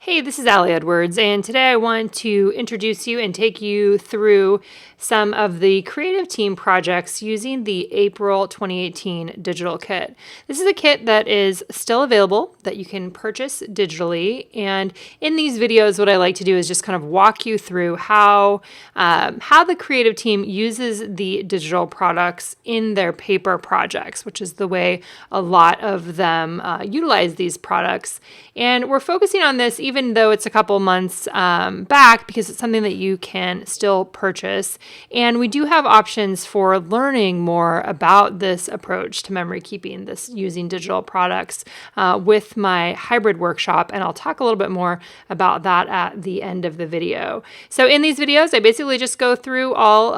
Hey, this is Allie Edwards, and today I want to introduce you and take you through some of the creative team projects using the April 2018 digital kit. This is a kit that is still available that you can purchase digitally, and in these videos what I like to do is just kind of walk you through how the creative team uses the digital products in their paper projects, which is the way a lot of them utilize these products. And we're focusing on this even though it's a couple months back because it's something that you can still purchase. And we do have options for learning more about this approach to memory keeping, this using digital products with my hybrid workshop. And I'll talk a little bit more about that at the end of the video. So in these videos, I basically just go through all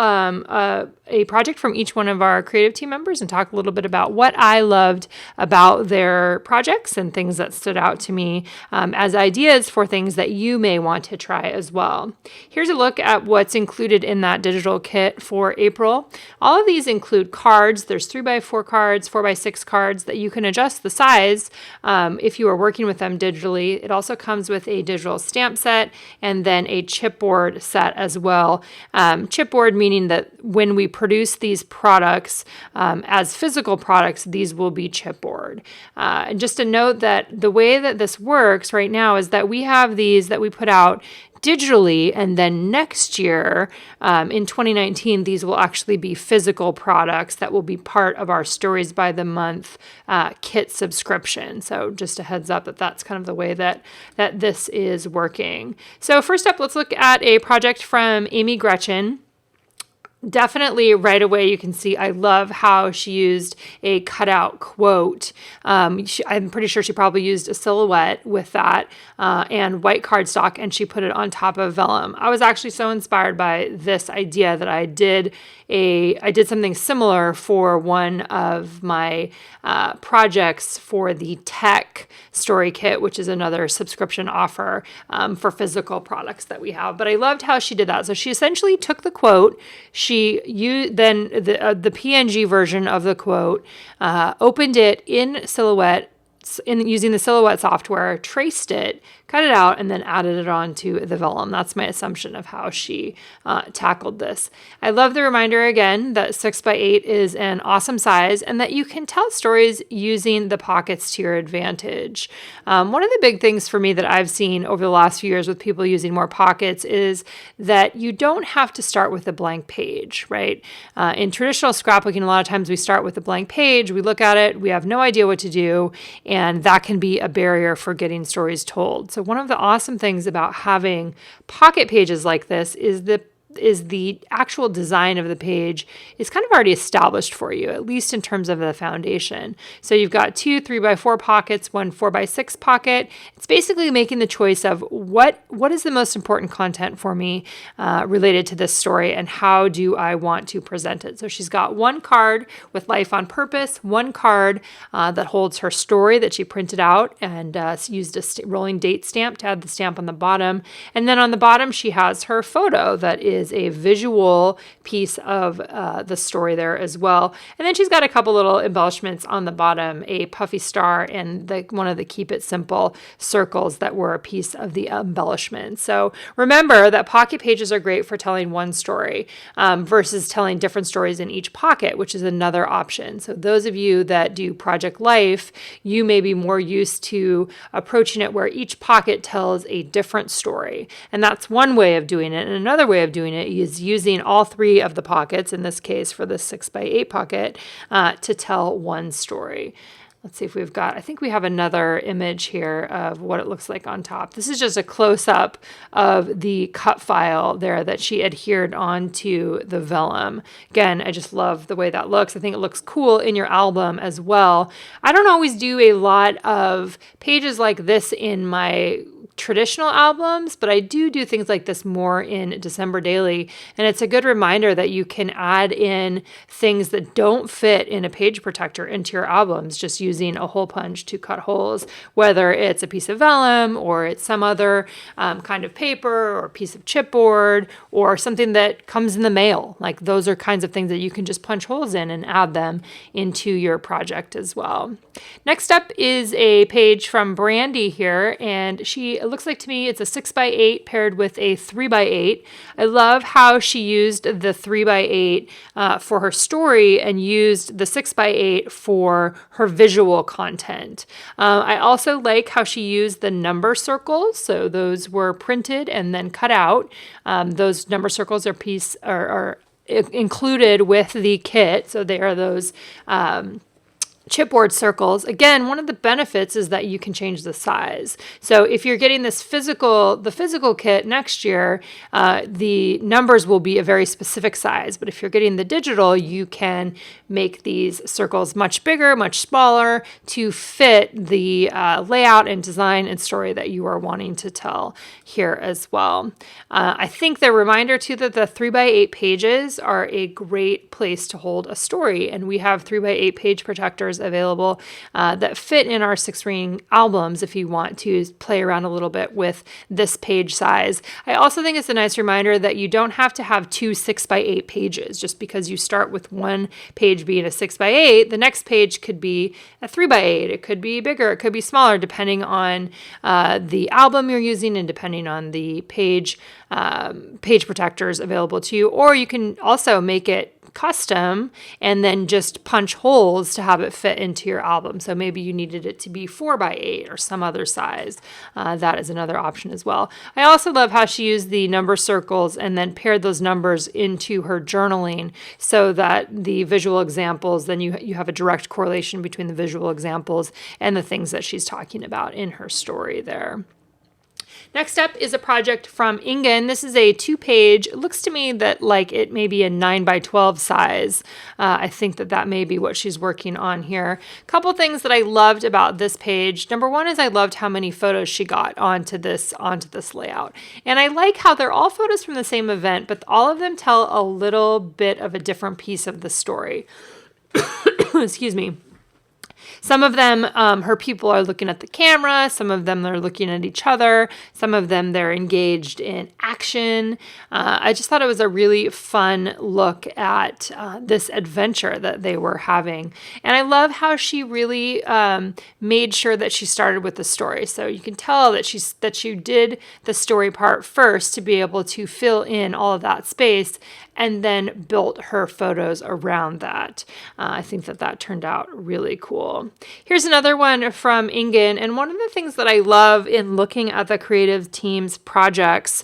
a project from each one of our creative team members and talk a little bit about what I loved about their projects and things that stood out to me as ideas for things that you may want to try as well. Here's a look at what's included in that digital kit for April. All of these include cards. There's 3x4 cards, 4x6 cards that you can adjust the size if you are working with them digitally. It also comes with a digital stamp set and then a chipboard set as well. Chipboard meaning that when we produce these products as physical products, these will be chipboard. And just to note that the way that this works right now is that we have these that we put out digitally, and then next year in 2019 these will actually be physical products that will be part of our Stories by the Month kit subscription. So just a heads up that that's kind of the way that this is working. So first up, let's look at a project from Amy Gretchen. Definitely right away you can see I love how she used a cutout quote. I'm pretty sure she probably used a silhouette with that and white cardstock, and she put it on top of vellum. I was actually so inspired by this idea that I did something similar for one of my projects for the Tech Story Kit, which is another subscription offer for physical products that we have. But I loved how she did that. So she essentially took the quote, she used then the PNG version of the quote, opened it in Silhouette, using the Silhouette software, traced it, cut it out, and then added it onto the vellum. That's my assumption of how she tackled this. I love the reminder again that 6x8 is an awesome size and that you can tell stories using the pockets to your advantage. One of the big things for me that I've seen over the last few years with people using more pockets is that you don't have to start with a blank page, right? In traditional scrapbooking, a lot of times we start with a blank page, we look at it, we have no idea what to do, and that can be a barrier for getting stories told. So one of the awesome things about having pocket pages like this is the actual design of the page is kind of already established for you, at least in terms of the foundation. So you've got 2 3x4 pockets, 1 4x6 pocket. It's basically making the choice of what is the most important content for me related to this story and how do I want to present it. So she's got one card with Life on Purpose, one card that holds her story that she printed out and used a rolling date stamp to add the stamp on the bottom. And then on the bottom she has her photo that is a visual piece of the story there as well. And then she's got a couple little embellishments on the bottom, a puffy star and one of the Keep It Simple circles that were a piece of the embellishment. So remember that pocket pages are great for telling one story versus telling different stories in each pocket, which is another option. So those of you that do Project Life, you may be more used to approaching it where each pocket tells a different story. And that's one way of doing it. And another way of doing it is using all 3 of the pockets, in this case for the 6x8 pocket, to tell one story. Let's see if I think we have another image here of what it looks like on top. This is just a close-up of the cut file there that she adhered onto the vellum. Again, I just love the way that looks. I think it looks cool in your album as well. I don't always do a lot of pages like this in my traditional albums, but I do things like this more in December Daily. And it's a good reminder that you can add in things that don't fit in a page protector into your albums, just using a hole punch to cut holes, whether it's a piece of vellum or it's some other kind of paper or piece of chipboard or something that comes in the mail. Like those are kinds of things that you can just punch holes in and add them into your project as well. Next up is a page from Brandy here, and she It looks like to me it's a 6x8 paired with a 3x8. I love how she used the 3x8 for her story and used the 6x8 for her visual content. I also like how she used the number circles. So those were printed and then cut out. Those number circles are included with the kit. So they are those chipboard circles. Again, one of the benefits is that you can change the size. So if you're getting the physical kit next year, the numbers will be a very specific size. But if you're getting the digital, you can make these circles much bigger, much smaller to fit the layout and design and story that you are wanting to tell here as well. I think the reminder too that the 3x8 pages are a great place to hold a story, and we have 3x8 page protectors available that fit in our 6-ring albums if you want to play around a little bit with this page size. I also think it's a nice reminder that you don't have to have two 6x8 pages. Just because you start with one page being a 6x8, the next page could be a 3x8. It could be bigger, it could be smaller, depending on the album you're using and depending on the page protectors available to you. Or you can also make it custom and then just punch holes to have it fit into your album. So maybe you needed it to be 4x8 or some other size. That is another option as well. I also love how she used the number circles and then paired those numbers into her journaling so that the visual examples, then you have a direct correlation between the visual examples and the things that she's talking about in her story there. Next up is a project from Ingen. This is a 2-page. It looks to me that like it may be a 9x12 size. I think that may be what she's working on here. A couple things that I loved about this page. Number one is I loved how many photos she got onto this layout. And I like how they're all photos from the same event, but all of them tell a little bit of a different piece of the story. Excuse me. Some of them, her people are looking at the camera. Some of them, they're looking at each other. Some of them, they're engaged in action. I just thought it was a really fun look at this adventure that they were having. And I love how she really made sure that she started with the story. So you can tell that she did the story part first to be able to fill in all of that space and then built her photos around that. I think that turned out really cool. Here's another one from Ingen, and one of the things that I love in looking at the creative team's projects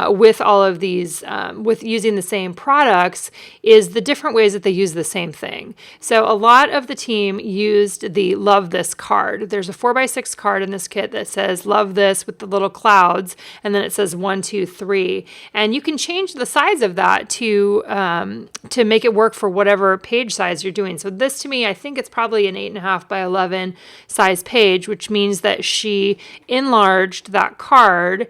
with all of these, with using the same products, is the different ways that they use the same thing. So a lot of the team used the Love This card. There's a 4x6 card in this kit that says Love This with the little clouds, and then it says 1, 2, 3. And you can change the size of that to make it work for whatever page size you're doing. So this, to me, I think it's probably an 8.5x11 size page, which means that she enlarged that card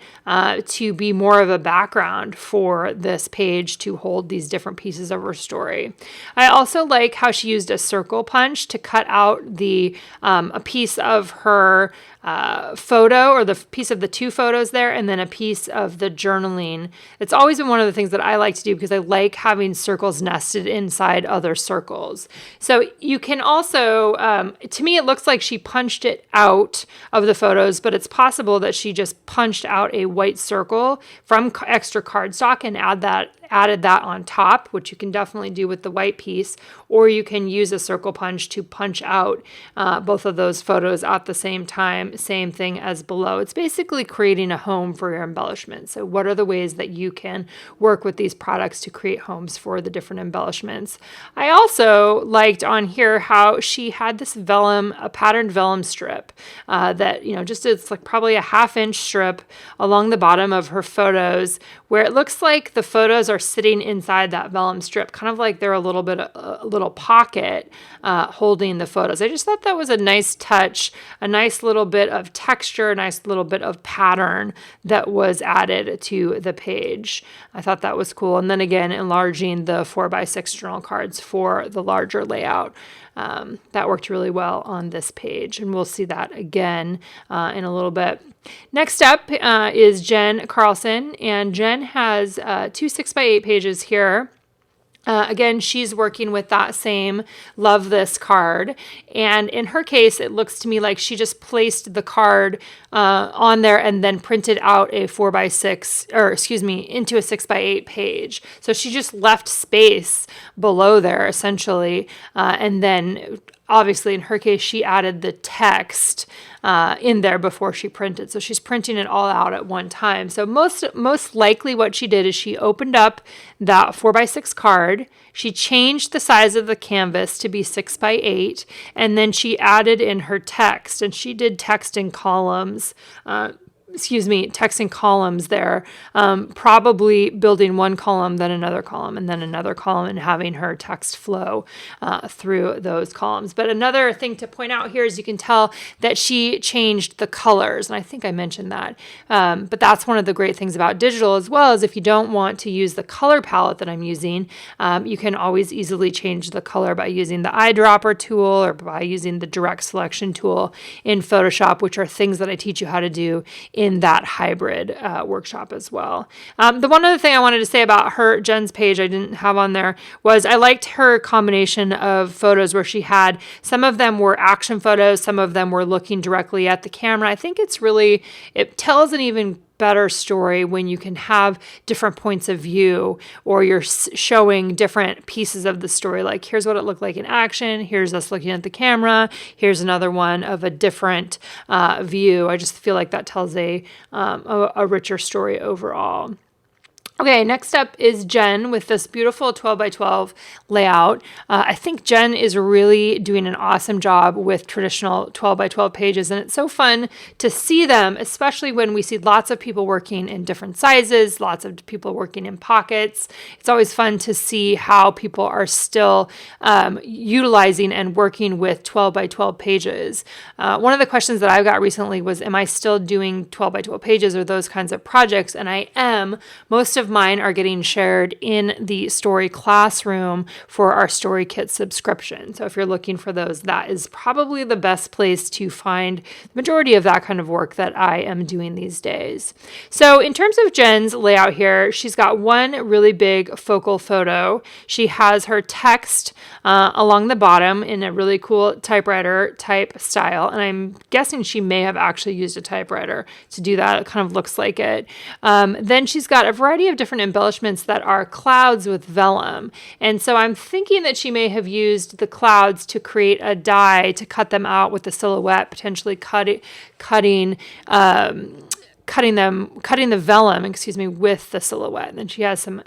to be more of a background for this page to hold these different pieces of her story. I also like how she used a circle punch to cut out a piece of her photo, or the piece of the 2 photos there, and then a piece of the journaling. It's always been one of the things that I like to do because I like having circles nested inside other circles. So you can also, to me, it looks like she punched it out of the photos, but it's possible that she just punched out a white circle from extra cardstock and added that on top, which you can definitely do with the white piece, or you can use a circle punch to punch out both of those photos at the same time, same thing as below. It's basically creating a home for your embellishments. So what are the ways that you can work with these products to create homes for the different embellishments? I also liked on here how she had this vellum, a patterned vellum strip that, just it's like probably a 1/2-inch strip along the bottom of her photos, where it looks like the photos are sitting inside that vellum strip, kind of like they're a little pocket holding the photos. I just thought that was a nice touch, a nice little bit of texture, a nice little bit of pattern that was added to the page. I thought that was cool. And then again, enlarging the 4x6 journal cards for the larger layout. That worked really well on this page, and we'll see that again in a little bit. Next up is Jen Carlson, and Jen has 2 6x8 pages here. Again, she's working with that same Love This card. And in her case, it looks to me like she just placed the card on there and then printed out a 4x6, or excuse me, into a 6x8 page. So she just left space below there essentially. And then obviously in her case, she added the text in there before she printed. So she's printing it all out at one time. So most likely what she did is she opened up that 4x6 card. She changed the size of the canvas to be 6x8, and then she added in her text, and she did text in columns. Text in columns there, probably building one column, then another column, and then another column, and having her text flow through those columns. But another thing to point out here is you can tell that she changed the colors, and I think I mentioned that. But that's one of the great things about digital as well, is if you don't want to use the color palette that I'm using, you can always easily change the color by using the eyedropper tool or by using the direct selection tool in Photoshop, which are things that I teach you how to do in that hybrid workshop as well. The one other thing I wanted to say about Jen's page I didn't have on there was I liked her combination of photos where she had, some of them were action photos, some of them were looking directly at the camera. I think it tells an even better story when you can have different points of view, or you're showing different pieces of the story. Like, here's what it looked like in action. Here's us looking at the camera. Here's another one of a different view. I just feel like that tells a richer story overall. Okay, next up is Jen with this beautiful 12x12 layout. I think Jen is really doing an awesome job with traditional 12x12 pages, and it's so fun to see them, especially when we see lots of people working in different sizes, lots of people working in pockets. It's always fun to see how people are still utilizing and working with 12x12 pages. One of the questions that I got recently was, am I still doing 12x12 pages or those kinds of projects? And I am. Most of mine are getting shared in the Story Classroom for our Story Kit subscription. So if you're looking for those, that is probably the best place to find the majority of that kind of work that I am doing these days. So in terms of Jen's layout here, she's got one really big focal photo. She has her text along the bottom in a really cool typewriter type style. And I'm guessing she may have actually used a typewriter to do that. It kind of looks like it. Then she's got a variety of different embellishments that are clouds with vellum. And so I'm thinking that she may have used the clouds to create a die to cut them out with the silhouette, potentially cutting the vellum, with the silhouette. And then she has some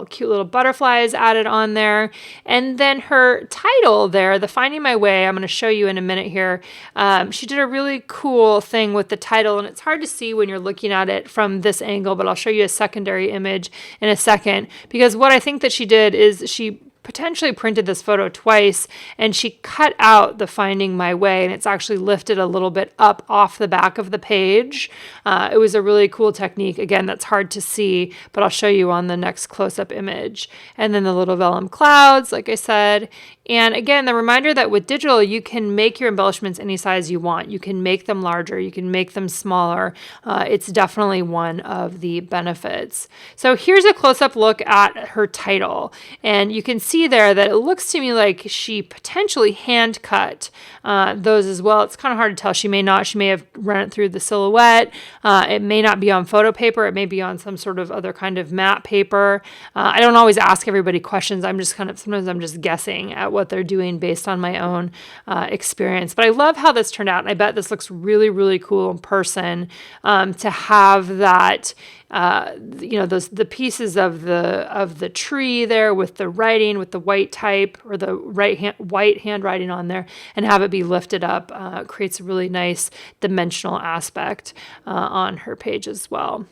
cute little butterflies added on there. And then her title there, the Finding My Way, I'm going to show you in a minute here. She did a really cool thing with the title, and it's hard to see when you're looking at it from this angle, but I'll show you a secondary image in a second, because what I think that she did is she potentially printed this photo twice, and she cut out the Finding My Way, and it's actually lifted a little bit up off the back of the page. It was a really cool technique. Again, that's hard to see, but I'll show you on the next close-up image. And then the little vellum clouds, like I said. And again, the reminder that with digital, you can make your embellishments any size you want. You can make them larger. You can make them smaller. It's definitely one of the benefits. So here's a close-up look at her title. And you can see there that it looks to me like she potentially hand cut those as well. It's kind of hard to tell. She may not. She may have run it through the silhouette. It may not be on photo paper. It may be on some sort of other kind of matte paper. I don't always ask everybody questions. Sometimes I'm just guessing at what they're doing based on my own experience. But I love how this turned out, and I bet this looks really, really cool in person to have that. The pieces of the tree there with the writing, with the white type or the white handwriting on there, and have it be lifted up creates a really nice dimensional aspect on her page as well.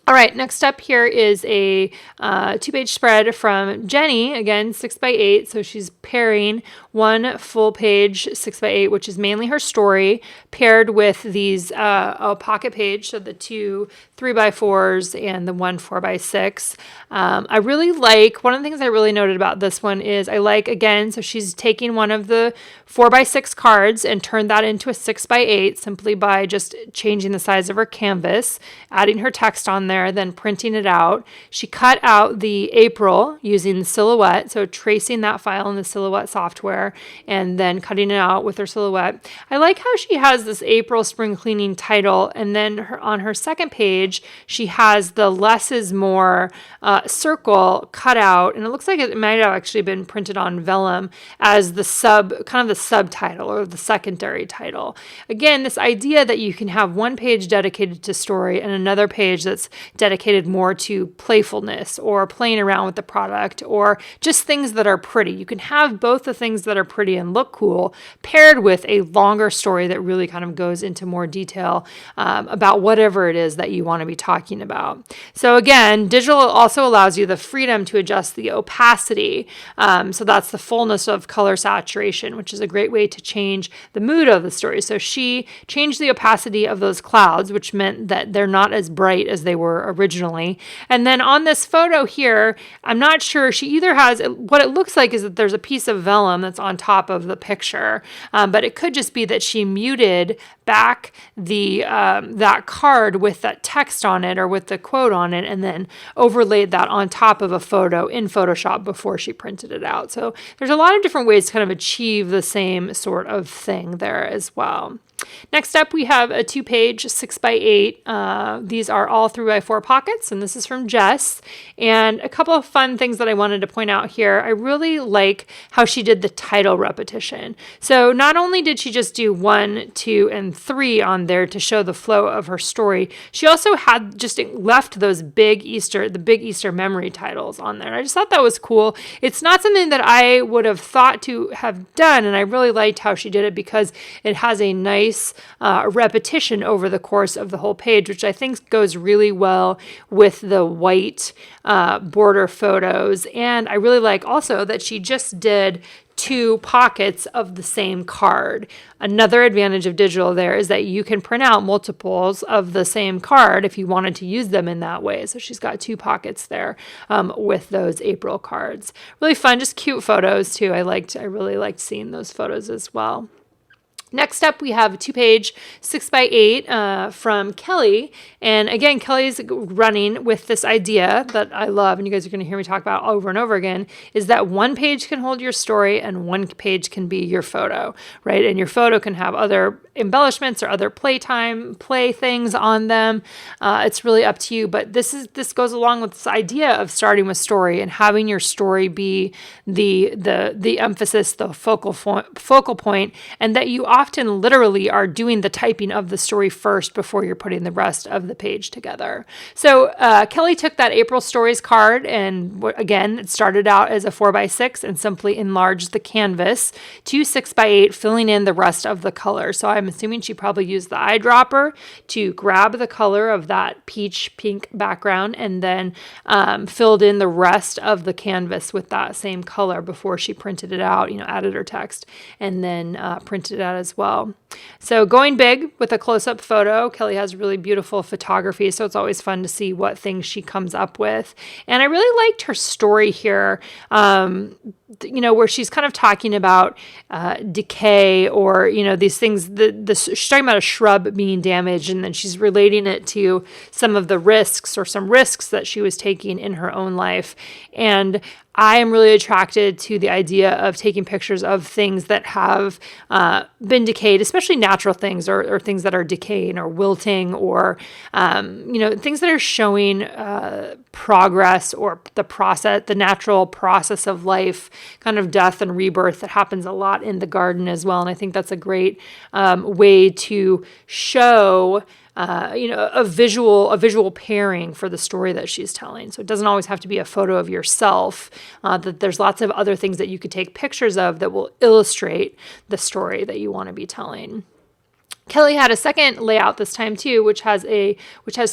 All right, next up here is a 2-page spread from Jenny, again, 6x8. So she's pairing one full page 6x8, which is mainly her story, paired with these a pocket page, so the 2 3x4s and the 1 4x6. I really like, one of the things I really noted about this one is I like, again, so she's taking one of the 4x6 cards and turned that into a 6x8 simply by just changing the size of her canvas, adding her text on there, there, then printing it out. She cut out the April using the Silhouette, so tracing that file in the Silhouette software and then cutting it out with her Silhouette. I like how she has this April spring cleaning title, and then on her second page, she has the less is more circle cut out, and it looks like it might have actually been printed on vellum as the subtitle or the secondary title. Again, this idea that you can have one page dedicated to story and another page that's dedicated more to playfulness or playing around with the product or just things that are pretty. You can have both the things that are pretty and look cool paired with a longer story that really kind of goes into more detail about whatever it is that you want to be talking about. So again, digital also allows you the freedom to adjust the opacity. So that's the fullness of color saturation, which is a great way to change the mood of the story. So she changed the opacity of those clouds, which meant that they're not as bright as they were originally. And then on this photo here, I'm not sure, she either has, what it looks like is that there's a piece of vellum that's on top of the picture, but it could just be that she muted back the that card with that text on it or with the quote on it, and then overlaid that on top of a photo in Photoshop before she printed it out. So there's a lot of different ways to kind of achieve the same sort of thing there as well. Next up, we have a 2-page 6x8. These are all 3x4 pockets, and this is from Jess. And a couple of fun things that I wanted to point out here. I really like how she did the title repetition. So not only did she just do 1, 2, and 3 on there to show the flow of her story, she also had just left those the big Easter memory titles on there. I just thought that was cool. It's not something that I would have thought to have done, and I really liked how she did it because it has a nice repetition over the course of the whole page, which I think goes really well with the white border photos. And I really like also that she just did 2 pockets of the same card. Another advantage of digital there is that you can print out multiples of the same card if you wanted to use them in that way. So she's got 2 pockets there with those April cards. Really fun, just cute photos too. I really liked seeing those photos as well. Next up, we have a 2-page 6x8 from Kelly. And again, Kelly's running with this idea that I love, and you guys are going to hear me talk about over and over again, is that one page can hold your story and one page can be your photo, right? And your photo can have other embellishments or other play things on them. It's really up to you, but this goes along with this idea of starting with story and having your story be the emphasis, the focal point, and that you often literally are doing the typing of the story first before you're putting the rest of the page together. So Kelly took that April Stories card, and again, it started out as a 4x6 and simply enlarged the canvas to 6x8, filling in the rest of the color. So I'm assuming she probably used the eyedropper to grab the color of that peach pink background and then filled in the rest of the canvas with that same color before she printed it out, added her text, and then printed it out as well. So going big with a close-up photo. Kelly has really beautiful photography, so it's always fun to see what things she comes up with. And I really liked her story here, where she's kind of talking about decay or, these things. She's talking about a shrub being damaged, and then she's relating it to some of the risks that she was taking in her own life. And I am really attracted to the idea of taking pictures of things that have been decayed, especially natural things or things that are decaying or wilting or, things that are showing progress or the natural process of life, kind of death and rebirth that happens a lot in the garden as well. And I think that's a great way to show a visual pairing for the story that she's telling. So it doesn't always have to be a photo of yourself, that there's lots of other things that you could take pictures of that will illustrate the story that you want to be telling. Kelly had a second layout this time too, which has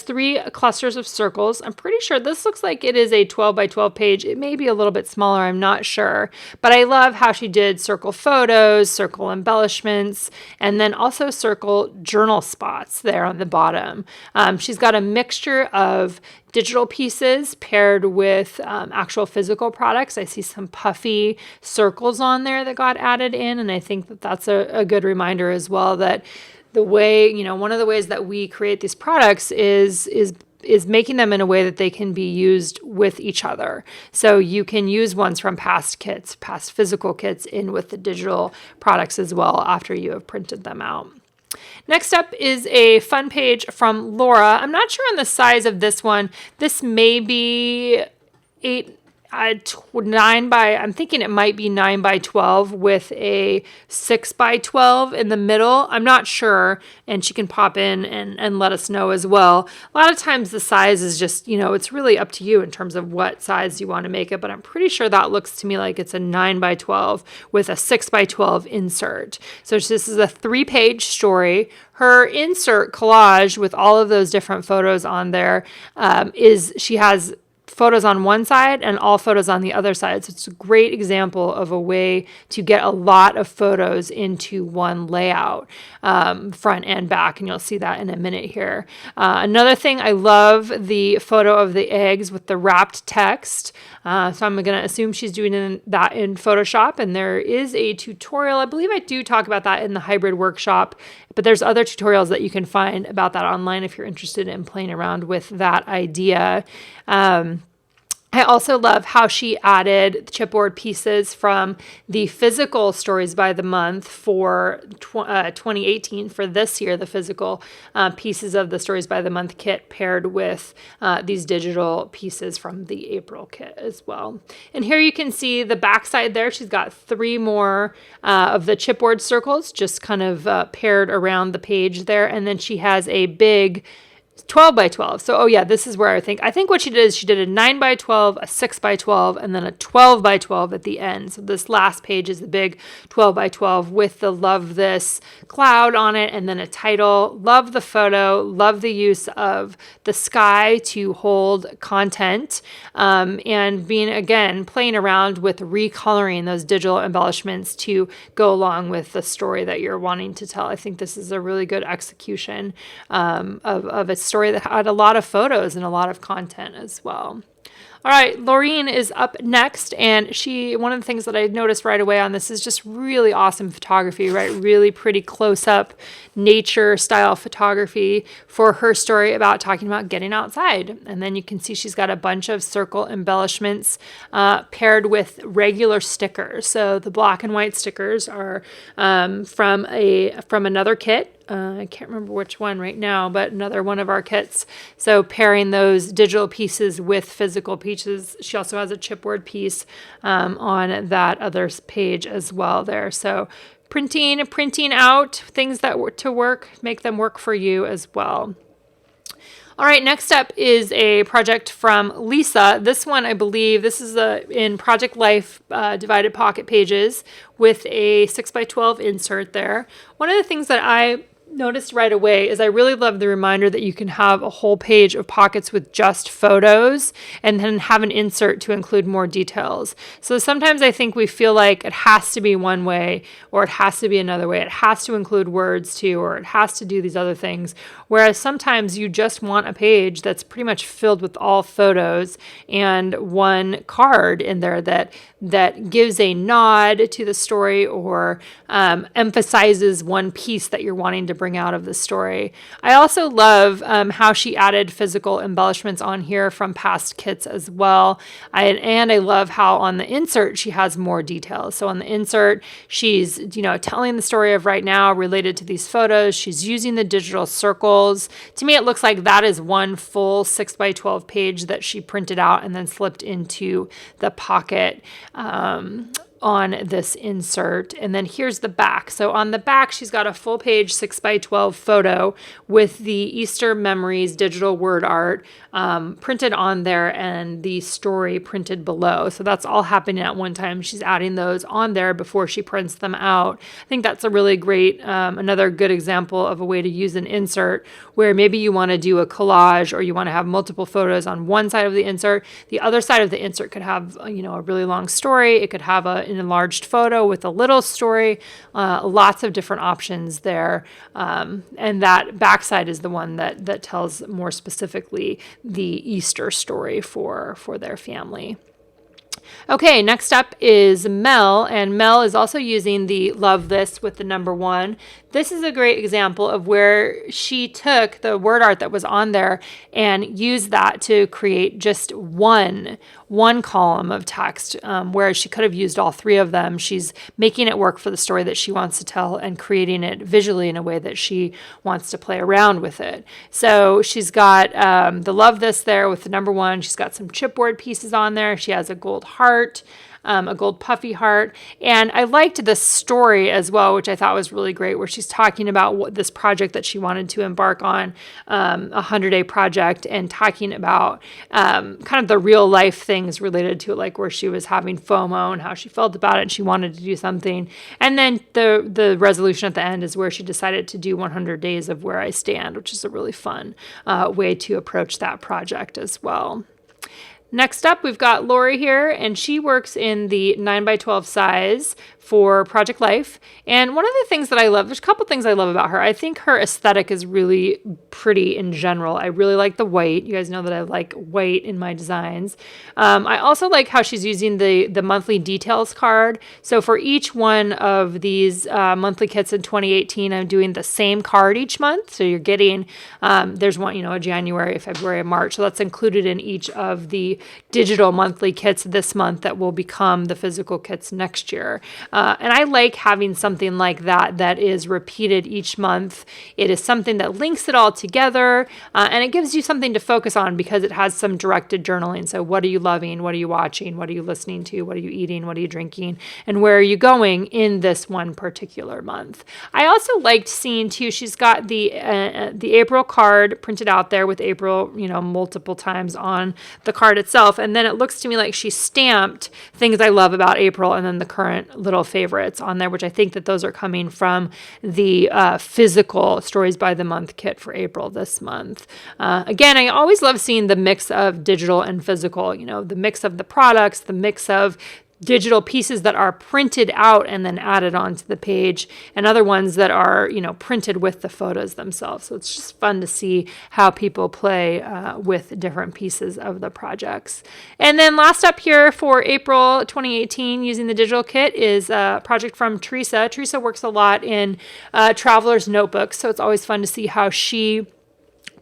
3 clusters of circles. I'm pretty sure this looks like it is a 12 by 12 page. It may be a little bit smaller, I'm not sure. But I love how she did circle photos, circle embellishments, and then also circle journal spots there on the bottom. She's got a mixture of digital pieces paired with actual physical products. I see some puffy circles on there that got added in, and I think that that's a good reminder as well that the way, one of the ways that we create these products is is making them in a way that they can be used with each other. So you can use ones from past kits, past physical kits, in with the digital products as well after you have printed them out. Next up is a fun page from Laura. I'm not sure on the size of this one. This may be 9 by, I'm thinking it might be 9 by 12 with a 6 by 12 in the middle. I'm not sure, and she can pop in and let us know as well. A lot of times the size is just, it's really up to you in terms of what size you want to make it, but I'm pretty sure that looks to me like it's a 9 by 12 with a 6 by 12 insert. So this is a 3-page story. Her insert collage with all of those different photos on there she has photos on one side and all photos on the other side. So it's a great example of a way to get a lot of photos into one layout, front and back, and you'll see that in a minute here. Another thing, I love the photo of the eggs with the wrapped text. So I'm going to assume she's doing that in Photoshop, and there is a tutorial. I believe I do talk about that in the hybrid workshop, but there's other tutorials that you can find about that online if you're interested in playing around with that idea. I also love how she added chipboard pieces from the physical Stories by the Month for 2018 for this year, the physical pieces of the Stories by the Month kit paired with these digital pieces from the April kit as well. And here you can see the backside there. She's got 3 more of the chipboard circles just kind of paired around the page there. And then she has a big 12 by 12. So, this is where I think what she did is she did a 9 by 12, a 6 by 12, and then a 12 by 12 at the end. So this last page is the big 12 by 12 with the love this cloud on it and then a title. Love the photo, love the use of the sky to hold content, and playing around with recoloring those digital embellishments to go along with the story that you're wanting to tell. I think this is a really good execution of a story that had a lot of photos and a lot of content as well. All right, Laureen is up next, and one of the things that I noticed right away on this is just really awesome photography, right? Really pretty close-up nature style photography for her story about talking about getting outside. And then you can see she's got a bunch of circle embellishments paired with regular stickers. So the black and white stickers are from another kit. I can't remember which one right now, but another one of our kits. So pairing those digital pieces with physical pieces. She also has a chipboard piece on that other page as well there. So printing out things to work, make them work for you as well. All right, next up is a project from Lisa. This one, I believe, this is in Project Life divided pocket pages with a 6 by 12 insert there. One of the things that I noticed right away is I really love the reminder that you can have a whole page of pockets with just photos and then have an insert to include more details. So sometimes I think we feel like it has to be one way or it has to be another way. It has to include words too, or it has to do these other things. Whereas sometimes you just want a page that's pretty much filled with all photos and one card in there that gives a nod to the story or emphasizes one piece that you're wanting to bring out of the story. I also love how she added physical embellishments on here from past kits as well. And I love how on the insert she has more details. So on the insert, she's telling the story of right now related to these photos. She's using the digital circles. To me, it looks like that is one full 6 by 12 page that she printed out and then slipped into the pocket on this insert. And then here's the back. So on the back, she's got a full page 6 by 12 photo with the Easter Memories digital word art printed on there and the story printed below. So that's all happening at one time. She's adding those on there before she prints them out. I think that's a really great, another good example of a way to use an insert where maybe you want to do a collage or you want to have multiple photos on one side of the insert. The other side of the insert could have, a really long story. It could have an enlarged photo with a little story, lots of different options there. And that backside is the one that tells more specifically the Easter story for their family. Okay, next up is Mel, and Mel is also using the Love This with the number 1. This is a great example of where she took the word art that was on there and used that to create just one column of text, whereas she could have used all 3 of them. She's making it work for the story that she wants to tell and creating it visually in a way that she wants to play around with it. So she's got the Love This there with the number 1. She's got some chipboard pieces on there. She has a gold heart, a gold puffy heart. And I liked the story as well, which I thought was really great, where she's talking about this project that she wanted to embark on, a 100-day project, and talking about kind of the real life things related to it, like where she was having FOMO and how she felt about it and she wanted to do something. And then the resolution at the end is where she decided to do 100 days of Where I Stand, which is a really fun way to approach that project as well. Next up, we've got Lori here, and she works in the 9x12 size for Project Life. And one of the things that I love, there's a couple things I love about her. I think her aesthetic is really pretty in general. I really like the white. You guys know that I like white in my designs. I also like how she's using the monthly details card. So for each one of these monthly kits in 2018, I'm doing the same card each month. So you're getting, there's one, a January, February, and March. So that's included in each of the digital monthly kits this month that will become the physical kits next year. And I like having something like that is repeated each month. It is something that links it all together, and it gives you something to focus on because it has some directed journaling. So what are you loving? What are you watching? What are you listening to? What are you eating? What are you drinking? And where are you going in this one particular month? I also liked seeing too, she's got the April card printed out there with April, multiple times on the card itself. And then it looks to me like she stamped things I love about April and then the current little favorites on there, which I think that those are coming from the physical Stories by the Month kit for April this month. Again, I always love seeing the mix of digital and physical, the mix of the products, the mix of digital pieces that are printed out and then added onto the page, and other ones that are, printed with the photos themselves. So it's just fun to see how people play with different pieces of the projects. And then last up here for April 2018, using the digital kit, is a project from Teresa. Teresa works a lot in traveler's notebooks, so it's always fun to see how she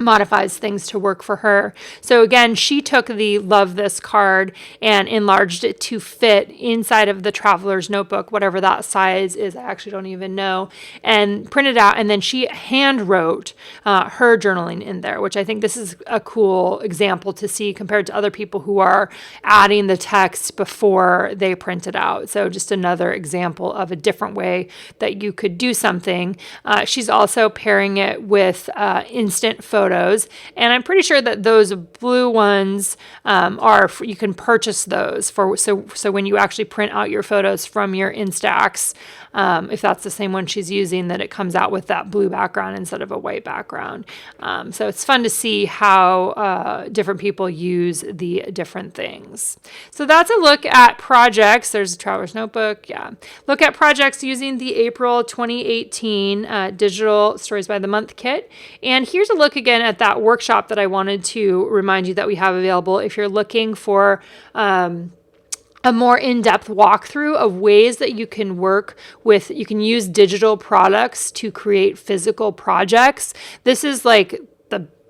modifies things to work for her. So again, she took the Love This card and enlarged it to fit inside of the traveler's notebook, whatever that size is, I actually don't even know, and printed out, and then she hand wrote her journaling in there, which I think this is a cool example to see compared to other people who are adding the text before they print it out. So just another example of a different way that you could do something. She's also pairing it with instant photos, and I'm pretty sure that those blue ones you can purchase those for. So when you actually print out your photos from your Instax, if that's the same one she's using, that it comes out with that blue background instead of a white background. So it's fun to see how different people use the different things. So that's a look at projects. There's a Traveler's Notebook. Yeah. Look at projects using the April 2018 digital Stories by the Month kit. And here's a look again at that workshop that I wanted to remind you that we have available if you're looking for a more in-depth walkthrough of ways that you can you can use digital products to create physical projects. This is like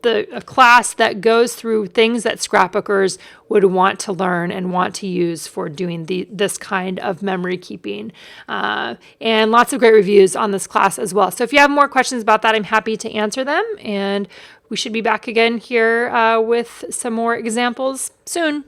a class that goes through things that scrapbookers would want to learn and want to use for doing this kind of memory keeping. And lots of great reviews on this class as well. So if you have more questions about that, I'm happy to answer them. And we should be back again here with some more examples soon.